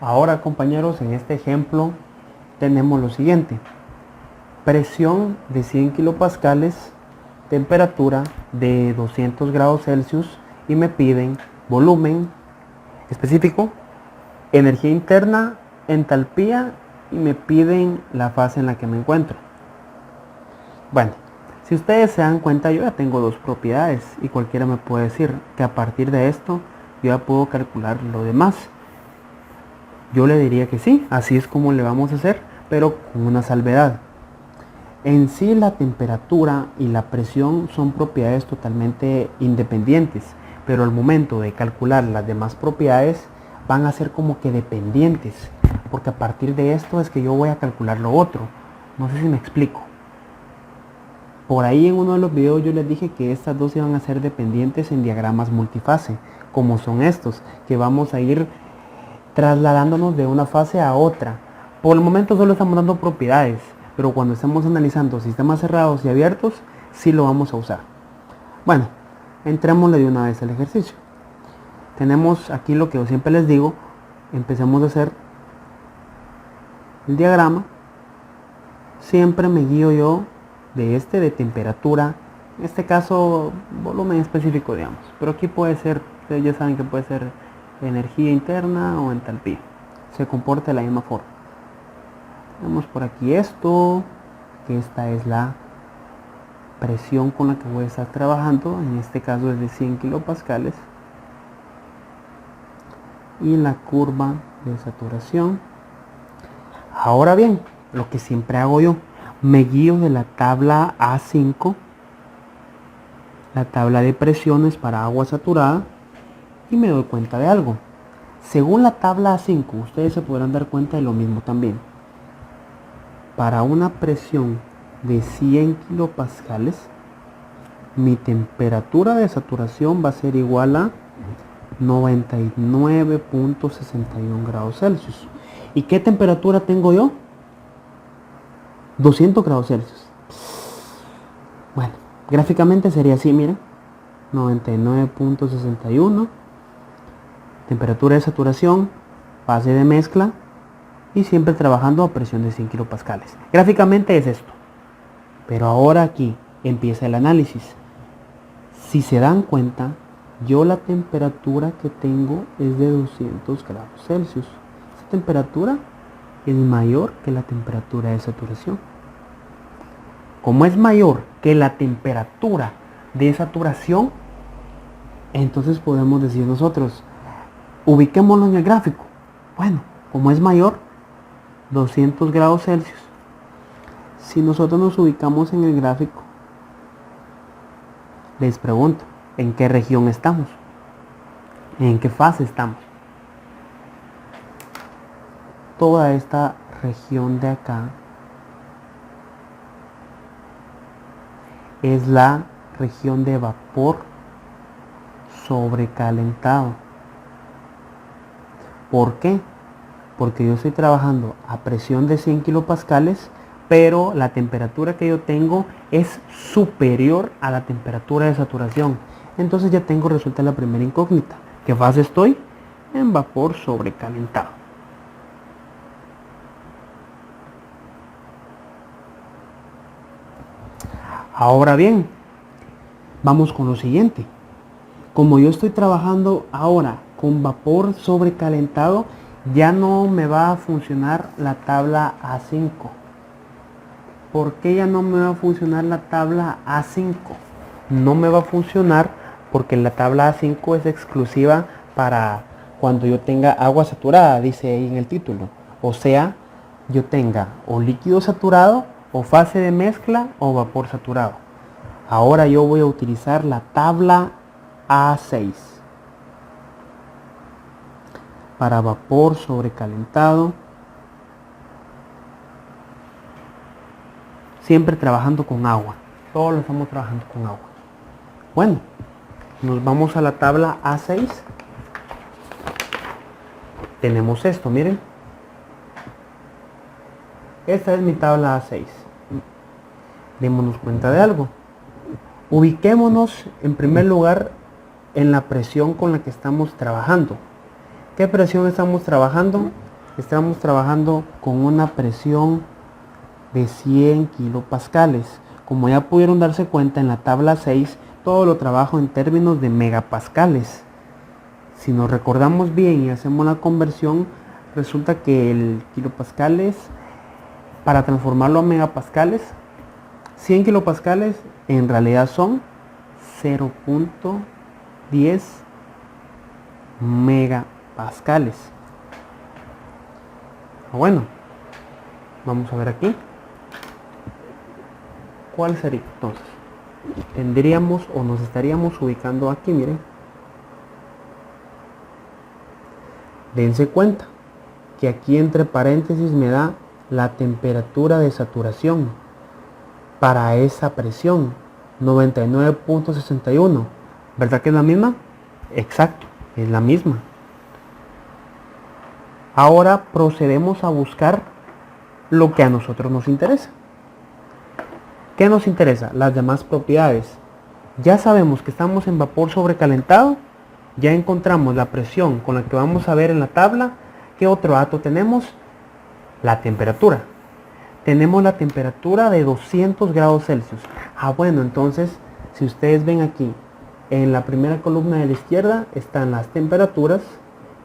Ahora, compañeros, en este ejemplo tenemos lo siguiente: presión de 100 kilopascales, temperatura de 200 grados Celsius y me piden volumen específico, energía interna, entalpía y me piden la fase en la que me encuentro. Bueno, si ustedes se dan cuenta, yo ya tengo dos propiedades y cualquiera me puede decir que a partir de esto yo ya puedo calcular lo demás. Yo le diría que sí, así es como le vamos a hacer, pero con una salvedad. En sí la temperatura y la presión son propiedades totalmente independientes, pero al momento de calcular las demás propiedades van a ser como que dependientes, porque a partir de esto es que yo voy a calcular lo otro. No sé si me explico. Por ahí en uno de los videos yo les dije que estas dos iban a ser dependientes en diagramas multifase, como son estos, que vamos a ir trasladándonos de una fase a otra. Por el momento solo estamos dando propiedades, pero cuando estemos analizando sistemas cerrados y abiertos, sí lo vamos a usar. Bueno, entrémosle de una vez al ejercicio. Tenemos aquí lo que yo siempre les digo: empecemos a hacer el diagrama. Siempre me guío yo de temperatura, en este caso volumen específico, digamos, pero aquí puede ser, ustedes ya saben que puede ser energía interna o entalpía, se comporta de la misma forma. Tenemos por aquí esto, que esta es la presión con la que voy a estar trabajando, en este caso es de 100 kilopascales, y la curva de saturación. Ahora bien, lo que siempre hago yo, me guío de la tabla A5, la tabla de presiones para agua saturada, y me doy cuenta de algo. Según la tabla A5, ustedes se podrán dar cuenta de lo mismo también. Para una presión de 100 kilopascales, mi temperatura de saturación va a ser igual a 99.61 grados Celsius. ¿Y qué temperatura tengo yo? 200 grados Celsius. Bueno, gráficamente sería así, miren. 99.61, temperatura de saturación, fase de mezcla, y siempre trabajando a presión de 100 kilopascales. Gráficamente es esto. Pero ahora aquí empieza el análisis. Si se dan cuenta, yo la temperatura que tengo es de 200 grados Celsius. Esta temperatura es mayor que la temperatura de saturación. Como es mayor que la temperatura de saturación, entonces podemos decir nosotros, ubiquémoslo en el gráfico. Bueno, como es mayor, 200 grados Celsius. Si nosotros nos ubicamos en el gráfico, les pregunto, ¿en qué región estamos? ¿En qué fase estamos? Toda esta región de acá es la región de vapor sobrecalentado. ¿Por qué? Porque yo estoy trabajando a presión de 100 kilopascales, pero la temperatura que yo tengo es superior a la temperatura de saturación. Entonces ya tengo resuelta la primera incógnita. ¿Qué fase estoy? En vapor sobrecalentado. Ahora bien, vamos con lo siguiente. Como yo estoy trabajando ahora con vapor sobrecalentado, ya no me va a funcionar la tabla A5. ¿Por qué ya no me va a funcionar la tabla A5? No me va a funcionar porque la tabla A5 es exclusiva para cuando yo tenga agua saturada, dice ahí en el título. O sea, yo tenga o líquido saturado, o fase de mezcla, o vapor saturado. Ahora yo voy a utilizar la tabla A6 para vapor sobrecalentado, siempre trabajando con agua. Todos lo estamos trabajando con agua. Bueno, nos vamos a la tabla A6. Tenemos esto, miren. Esta es mi tabla A6. Démonos cuenta de algo. Ubiquémonos en primer lugar en la presión con la que estamos trabajando. ¿Qué presión estamos trabajando? estamos trabajando con una presión de 100 kilopascales. Como ya pudieron darse cuenta, en la tabla 6 todo lo trabajo en términos de megapascales. Si nos recordamos bien y hacemos la conversión, resulta que el kilopascales, para transformarlo a megapascales, 100 kilopascales en realidad son 0.10 megapascales. Bueno, vamos a ver aquí. ¿Cuál sería? Entonces, tendríamos o nos estaríamos ubicando aquí, miren. Dense cuenta que aquí entre paréntesis me da la temperatura de saturación para esa presión, 99.61. ¿Verdad que es la misma? Exacto, es la misma. Ahora procedemos a buscar lo que a nosotros nos interesa. ¿Qué nos interesa? Las demás propiedades. Ya sabemos que estamos en vapor sobrecalentado. Ya encontramos la presión con la que vamos a ver en la tabla. ¿Qué otro dato tenemos? La temperatura. Tenemos la temperatura de 200 grados Celsius. Bueno, entonces, si ustedes ven aquí, en la primera columna de la izquierda están las temperaturas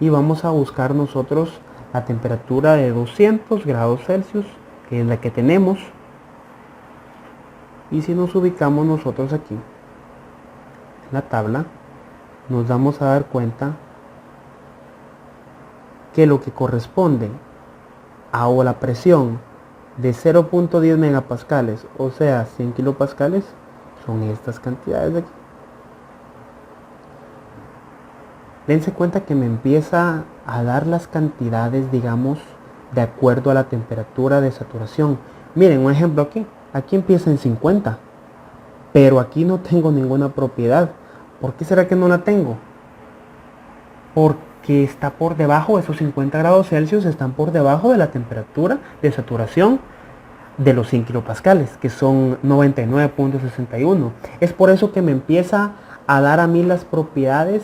y vamos a buscar nosotros la temperatura de 200 grados Celsius, que es la que tenemos. Y si nos ubicamos nosotros aquí en la tabla, nos vamos a dar cuenta que lo que corresponde a la presión de 0.10 megapascales, o sea 100 kilopascales, son estas cantidades de aquí. Dense cuenta que me empieza a dar las cantidades, digamos, de acuerdo a la temperatura de saturación. Miren, un ejemplo aquí. Aquí empieza en 50, pero aquí no tengo ninguna propiedad. ¿Por qué será que no la tengo? Porque está por debajo, esos 50 grados Celsius están por debajo de la temperatura de saturación de los 100 kilopascales, que son 99.61. Es por eso que me empieza a dar a mí las propiedades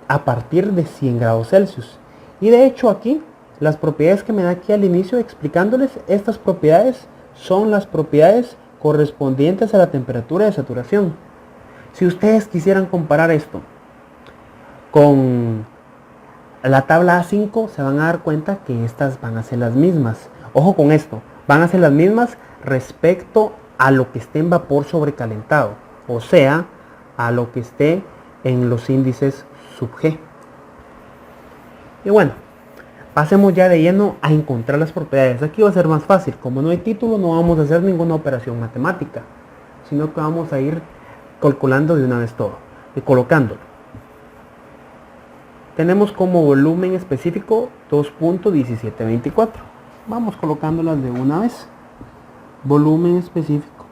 a partir de 100 grados Celsius. Y de hecho aquí, las propiedades que me da aquí al inicio explicándoles, estas propiedades son las propiedades correspondientes a la temperatura de saturación. Si ustedes quisieran comparar esto con la tabla A5, se van a dar cuenta que estas van a ser las mismas. Ojo con esto, van a ser las mismas respecto a lo que esté en vapor sobrecalentado, o sea, a lo que esté en los índices sub G. Y bueno, pasemos ya de lleno a encontrar las propiedades. Aquí va a ser más fácil. Como no hay título, no vamos a hacer ninguna operación matemática, sino que vamos a ir calculando de una vez todo y colocándolo. Tenemos como volumen específico 2.1724. Vamos colocándolas de una vez. Volumen específico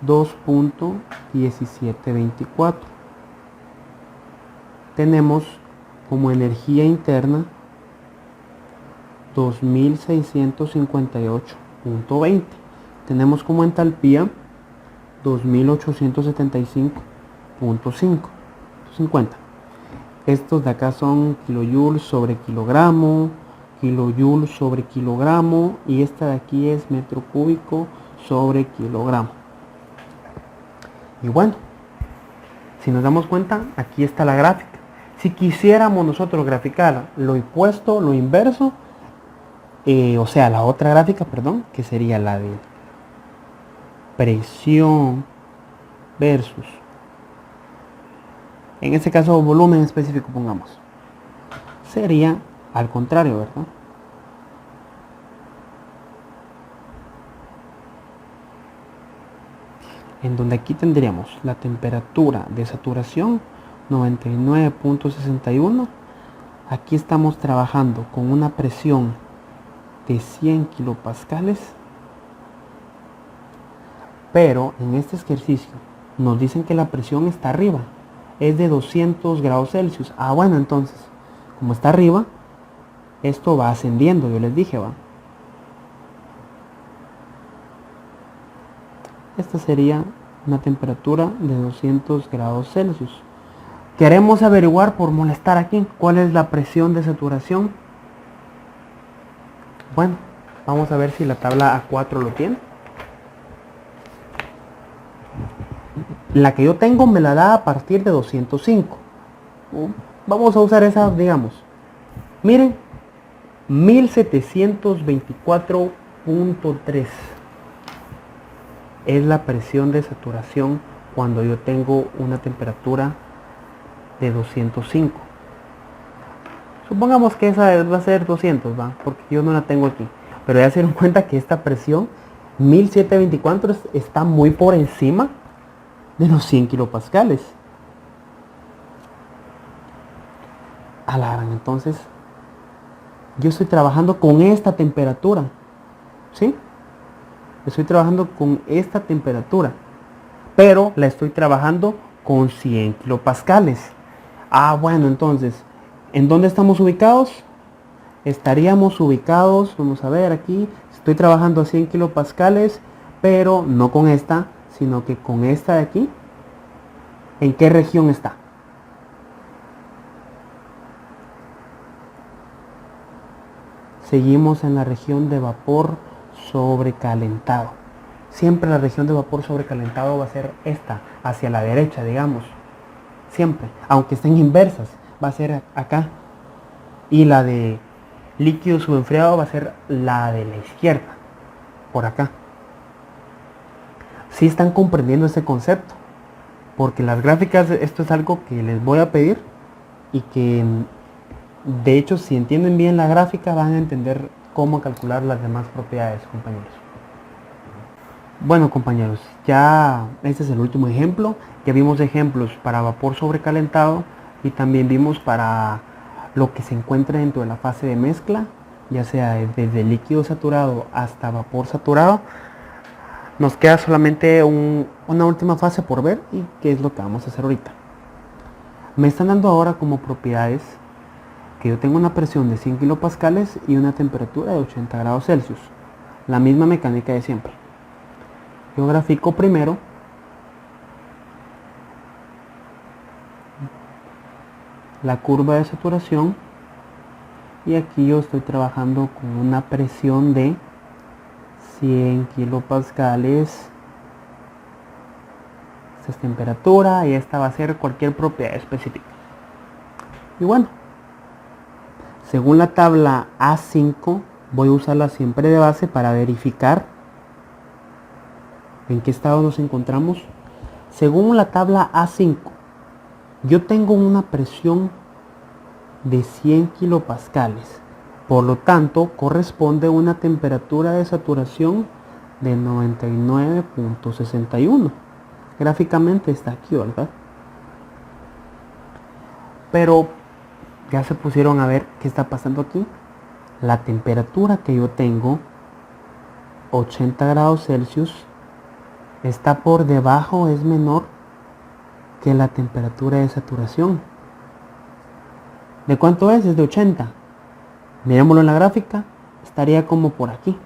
2.1724. Tenemos como energía interna 2658.20. Tenemos como entalpía 2875.50. Estos de acá son kilojoules sobre kilogramo, kilojoules sobre kilogramo, y esta de aquí es metro cúbico sobre kilogramo. Y bueno, si nos damos cuenta, aquí está la gráfica. Si quisiéramos nosotros graficar lo opuesto, lo inverso, o sea, la otra gráfica, perdón, que sería la de presión versus, en este caso, volumen específico, pongamos, sería al contrario, ¿verdad? En donde aquí tendríamos la temperatura de saturación 99.61. Aquí estamos trabajando con una presión de 100 kilopascales, pero en este ejercicio nos dicen que la presión está arriba, es de 200 grados Celsius. Bueno, entonces, como está arriba, esto va ascendiendo, yo les dije, va. Esta sería una temperatura de 200 grados Celsius. Queremos averiguar, por molestar aquí, cuál es la presión de saturación. Bueno, vamos a ver si la tabla A4 lo tiene. La que yo tengo me la da a partir de 205. Vamos a usar esa, digamos. Miren, 1724.3 es la presión de saturación cuando yo tengo una temperatura de 205. Supongamos que esa va a ser 200, ¿va? Porque yo no la tengo aquí. Pero ya se dieron cuenta que esta presión 1724 está muy por encima de los 100 kilopascales. Entonces yo estoy trabajando con esta temperatura, ¿sí? Estoy trabajando con esta temperatura, pero la estoy trabajando con 100 kilopascales. Bueno, entonces, ¿en dónde estamos ubicados? Estaríamos ubicados, vamos a ver aquí, estoy trabajando a 100 kilopascales, pero no con esta, sino que con esta de aquí. ¿En qué región está? Seguimos en la región de vapor sobrecalentado. Siempre la región de vapor sobrecalentado va a ser esta, hacia la derecha, digamos. Siempre, aunque estén inversas, va a ser acá. Y la de líquido subenfriado va a ser la de la izquierda, por acá. Sí están comprendiendo ese concepto, porque las gráficas, esto es algo que les voy a pedir y que de hecho si entienden bien la gráfica van a entender cómo calcular las demás propiedades, compañeros. Bueno, compañeros, ya este es el último ejemplo. Ya vimos ejemplos para vapor sobrecalentado y también vimos para lo que se encuentra dentro de la fase de mezcla, ya sea desde líquido saturado hasta vapor saturado. Nos queda solamente una última fase por ver, y qué es lo que vamos a hacer ahorita. Me están dando ahora como propiedades que yo tengo una presión de 100 kilopascales y una temperatura de 80 grados Celsius. La misma mecánica de siempre. Yo grafico primero la curva de saturación y aquí yo estoy trabajando con una presión de 100 kilopascales. Esta es temperatura y esta va a ser cualquier propiedad específica. Y bueno, según la tabla A5, voy a usarla siempre de base para verificar en qué estado nos encontramos. Según la tabla A5, yo tengo una presión de 100 kilopascales. Por lo tanto, corresponde a una temperatura de saturación de 99.61. Gráficamente está aquí, ¿verdad? Pero ya se pusieron a ver qué está pasando aquí. La temperatura que yo tengo, 80 grados Celsius, está por debajo, es menor que la temperatura de saturación. ¿De cuánto es? Es de 80. Mirémoslo en la gráfica, estaría como por aquí.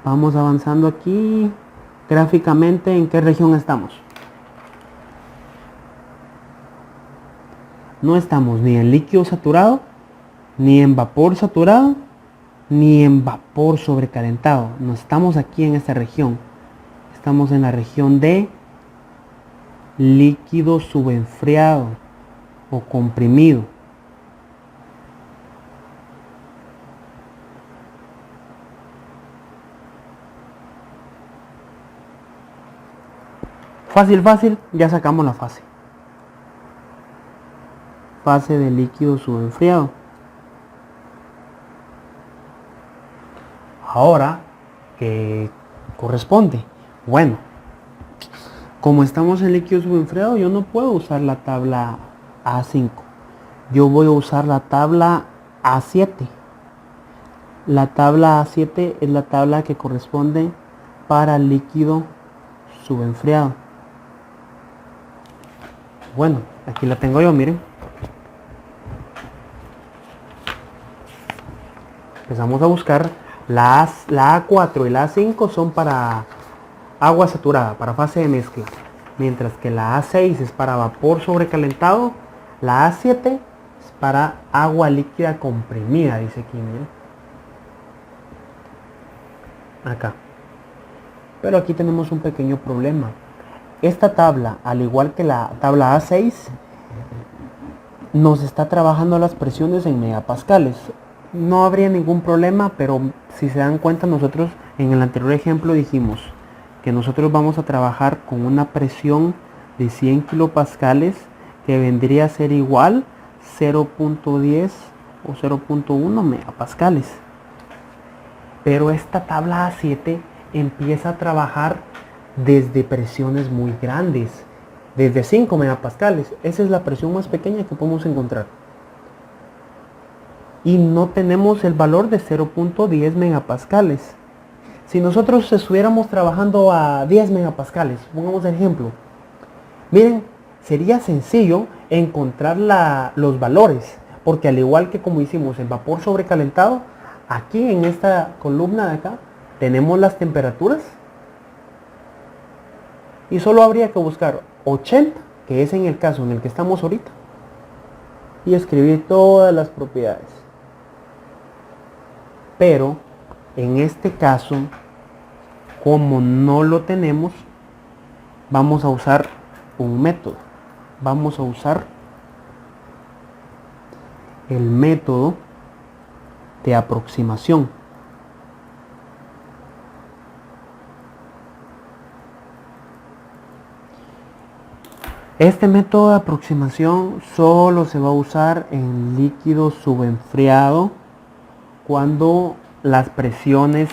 Vamos avanzando aquí. Gráficamente, ¿en qué región estamos? No estamos ni en líquido saturado, ni en vapor saturado, ni en vapor sobrecalentado. No estamos aquí en esta región. Estamos en la región de líquido subenfriado o comprimido. Fácil, ya sacamos la fase. Fase de líquido subenfriado. Ahora, ¿qué corresponde? Bueno, como estamos en líquido subenfriado, yo no puedo usar la tabla A5. Yo voy a usar la tabla A7. La tabla A7 es la tabla que corresponde para líquido subenfriado. Bueno, aquí la tengo yo, miren. Empezamos a buscar. La A4 y la A5 son para agua saturada, para fase de mezcla. Mientras que la A6 es para vapor sobrecalentado. La A7 Es para agua líquida comprimida, dice aquí, miren. Acá. Pero aquí tenemos un pequeño problema. Esta tabla, al igual que la tabla A6, nos está trabajando las presiones en megapascales. No habría ningún problema, pero si se dan cuenta, nosotros en el anterior ejemplo dijimos que nosotros vamos a trabajar con una presión de 100 kilopascales que vendría a ser igual 0.10 o 0.1 megapascales. Pero esta tabla A7 empieza a trabajar desde presiones muy grandes, desde 5 megapascales. Esa es la presión más pequeña que podemos encontrar. Y no tenemos el valor de 0.10 megapascales. Si nosotros estuviéramos trabajando a 10 megapascales, pongamos el ejemplo, miren, sería sencillo encontrar los valores, porque al igual que como hicimos el vapor sobrecalentado, aquí en esta columna de acá tenemos las temperaturas y solo habría que buscar 80, que es en el caso en el que estamos ahorita, y escribir todas las propiedades. Pero en este caso, como no lo tenemos, vamos a usar un método. Vamos a usar el método de aproximación. Este método de aproximación solo se va a usar en líquido subenfriado cuando las presiones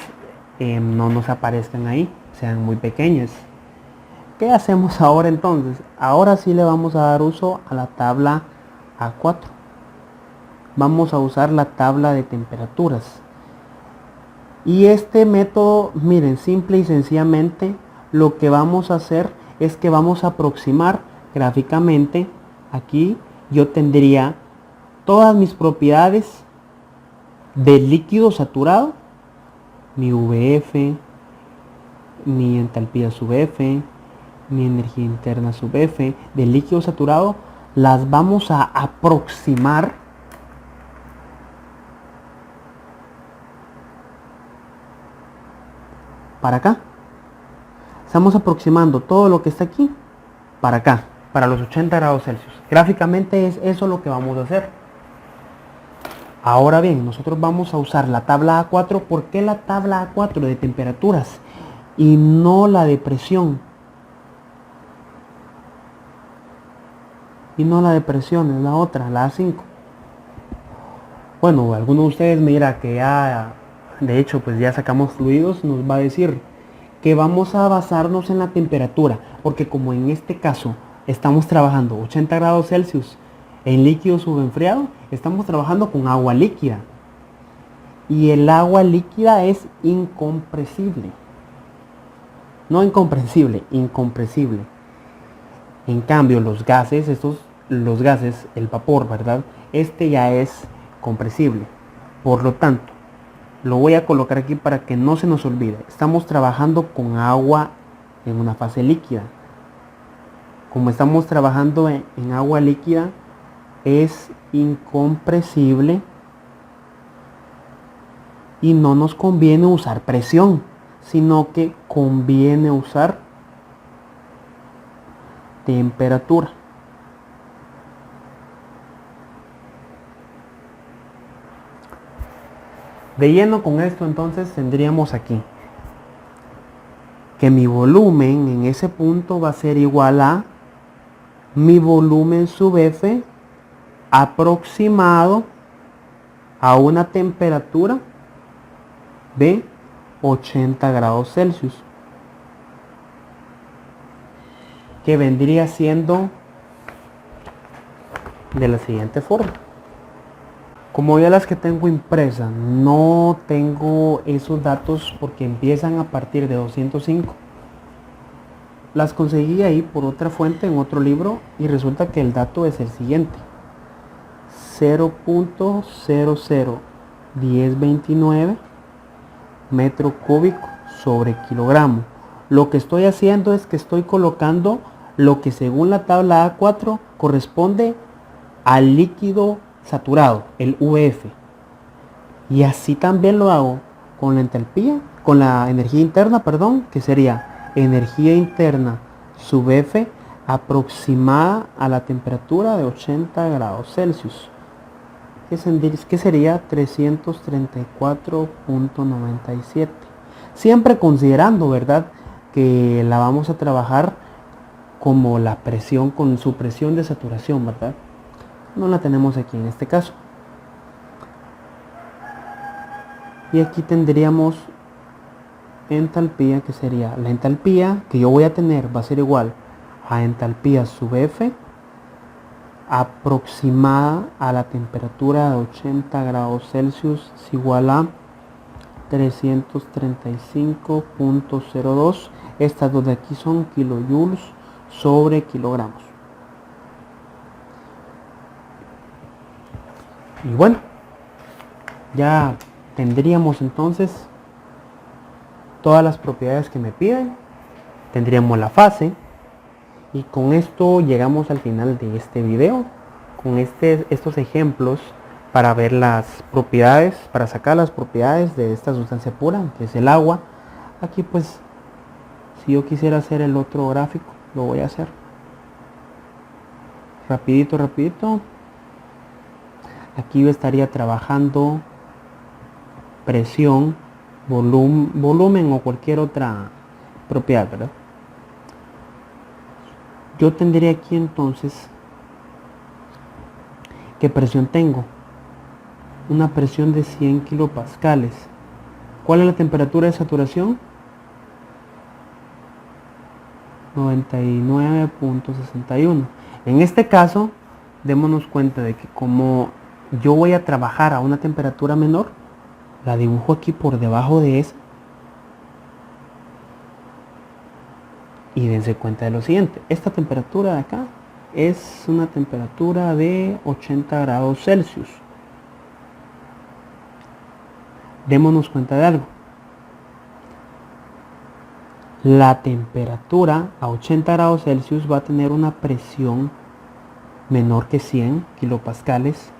no nos aparezcan ahí, sean muy pequeñas. ¿Qué hacemos ahora entonces? Ahora sí le vamos a dar uso a la tabla A4. Vamos a usar la tabla de temperaturas. Y este método, miren, simple y sencillamente lo que vamos a hacer es que vamos a aproximar gráficamente. Aquí yo tendría todas mis propiedades del líquido saturado, mi VF, mi entalpía sub F, mi energía interna sub F, del líquido saturado, las vamos a aproximar para acá. Estamos aproximando todo lo que está aquí para acá, para los 80 grados Celsius. Gráficamente es eso lo que vamos a hacer. Ahora bien, nosotros vamos a usar la tabla A4. ¿Por qué la tabla A4 de temperaturas y no la de presión? Y no la de presión, es la otra, la A5. Bueno, alguno de ustedes me dirá que ya, de hecho, pues ya sacamos fluidos, nos va a decir que vamos a basarnos en la temperatura, porque como en este caso estamos trabajando 80 grados Celsius en líquido subenfriado, estamos trabajando con agua líquida. Y el agua líquida es incompresible. No incomprensible, incompresible. En cambio, los gases, el vapor, ¿verdad? Este ya es compresible. Por lo tanto, lo voy a colocar aquí para que no se nos olvide. Estamos trabajando con agua en una fase líquida. Como estamos trabajando en agua líquida, es incompresible y no nos conviene usar presión, sino que conviene usar temperatura. De lleno con esto, entonces tendríamos aquí que mi volumen en ese punto va a ser igual a mi volumen sub F aproximado a una temperatura de 80 grados Celsius, que vendría siendo de la siguiente forma. Como ya las que tengo impresas no tengo esos datos porque empiezan a partir de 205, las conseguí ahí por otra fuente en otro libro y resulta que el dato es el siguiente: 0.001029 metro cúbico sobre kilogramo. Lo que estoy haciendo es que estoy colocando lo que según la tabla A4 corresponde al líquido saturado, el UF. Y así también lo hago con la entalpía, con la energía interna, perdón, que sería energía interna sub F aproximada a la temperatura de 80 grados Celsius, que sería 334.97. Siempre considerando, ¿verdad?, que la vamos a trabajar como la presión, con su presión de saturación, ¿verdad? No la tenemos aquí en este caso. Y aquí tendríamos entalpía, que sería la entalpía que yo voy a tener va a ser igual a entalpía sub F aproximada a la temperatura de 80 grados Celsius, es igual a 335.02. Estas dos de aquí son kilojoules sobre kilogramos. Y bueno, ya tendríamos entonces todas las propiedades que me piden. Tendríamos la fase. Y con esto llegamos al final de este video, con estos ejemplos para ver las propiedades, para sacar las propiedades de esta sustancia pura, que es el agua. Aquí pues, si yo quisiera hacer el otro gráfico, lo voy a hacer. Rapidito. Aquí yo estaría trabajando presión, volumen o cualquier otra propiedad, ¿verdad? Yo tendría aquí entonces, ¿qué presión tengo? Una presión de 100 kilopascales. ¿Cuál es la temperatura de saturación? 99.61. En este caso, démonos cuenta de que como yo voy a trabajar a una temperatura menor, la dibujo aquí por debajo de esa. Y dense cuenta de lo siguiente, esta temperatura de acá es una temperatura de 80 grados Celsius. Démonos cuenta de algo. La temperatura a 80 grados Celsius va a tener una presión menor que 100 kilopascales.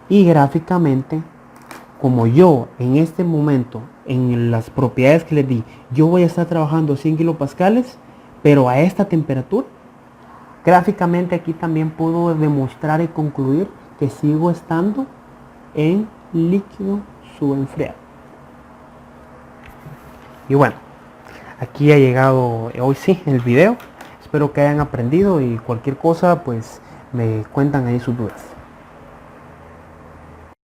Y gráficamente, como yo en este momento, en las propiedades que les di, yo voy a estar trabajando 100 kilopascales, pero a esta temperatura, gráficamente aquí también puedo demostrar y concluir que sigo estando en líquido subenfriado. Y bueno, aquí ha llegado hoy sí el video. Espero que hayan aprendido y cualquier cosa pues me cuentan ahí sus dudas.